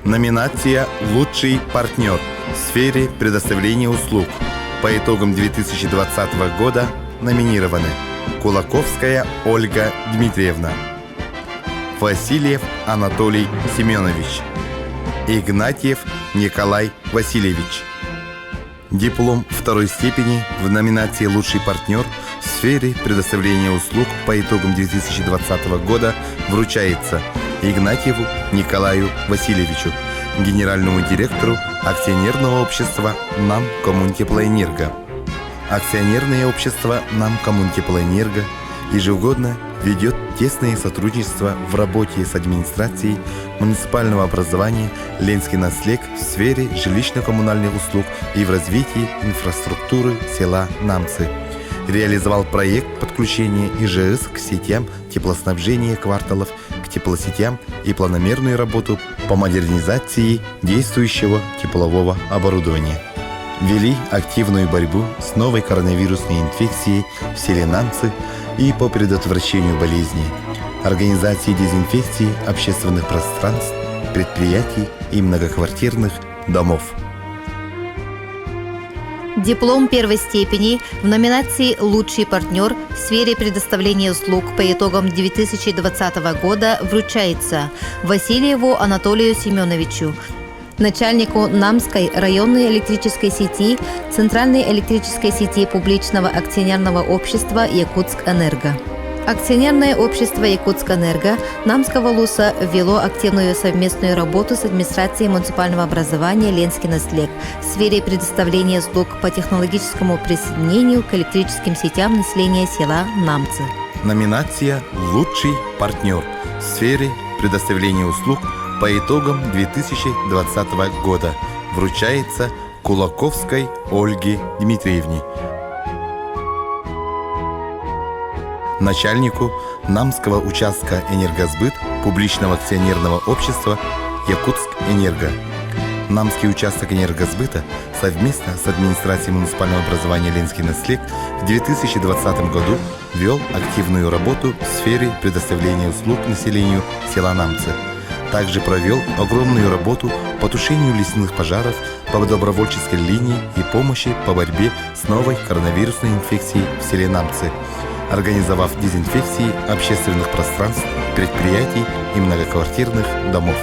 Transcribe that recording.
Номинация «Лучший партнер» в сфере предоставления услуг. По итогам 2020 года номинированы Кулаковская Ольга Дмитриевна, Васильев Анатолий Семенович, Игнатьев Николай Васильевич. Диплом второй степени в номинации «Лучший партнер» в сфере предоставления услуг по итогам 2020 года вручается Игнатьеву Николаю Васильевичу, генеральному директору акционерного общества «НАМ Коммунтеплоэнерго». Акционерное общество «НАМ Коммунтеплоэнерго» ежегодно ведет тесное сотрудничество в работе с администрацией муниципального образования Ленский Наслек в сфере жилищно-коммунальных услуг и в развитии инфраструктуры села Намцы. Реализовал проект подключения ИЖС к сетям теплоснабжения кварталов, к теплосетям и планомерную работу по модернизации действующего теплового оборудования. Вели активную борьбу с новой коронавирусной инфекцией в селе Намцы и по предотвращению болезней, организации дезинфекции общественных пространств, предприятий и многоквартирных домов. Диплом первой степени в номинации «Лучший партнер» в сфере предоставления услуг по итогам 2020 года вручается Васильеву Анатолию Семеновичу, начальнику Намской районной электрической сети, Центральной электрической сети публичного акционерного общества «Якутскэнерго». Акционерное общество «Якутскэнерго» Намского ЛУСа вело активную совместную работу с администрацией муниципального образования Ленский Наслек в сфере предоставления услуг по технологическому присоединению к электрическим сетям населения села Намцы. Номинация «Лучший партнер» в сфере предоставления услуг по итогам 2020 года вручается Кулаковской Ольге Дмитриевне, начальнику Намского участка «Энергосбыт» публичного акционерного общества «Якутскэнерго». Намский участок «Энергосбыта» совместно с администрацией муниципального образования Ленский Наслек в 2020 году вел активную работу в сфере предоставления услуг населению села Намцы. Также провел огромную работу по тушению лесных пожаров по добровольческой линии и помощи по борьбе с новой коронавирусной инфекцией в селе Намцы, организовав дезинфекции общественных пространств, предприятий и многоквартирных домов.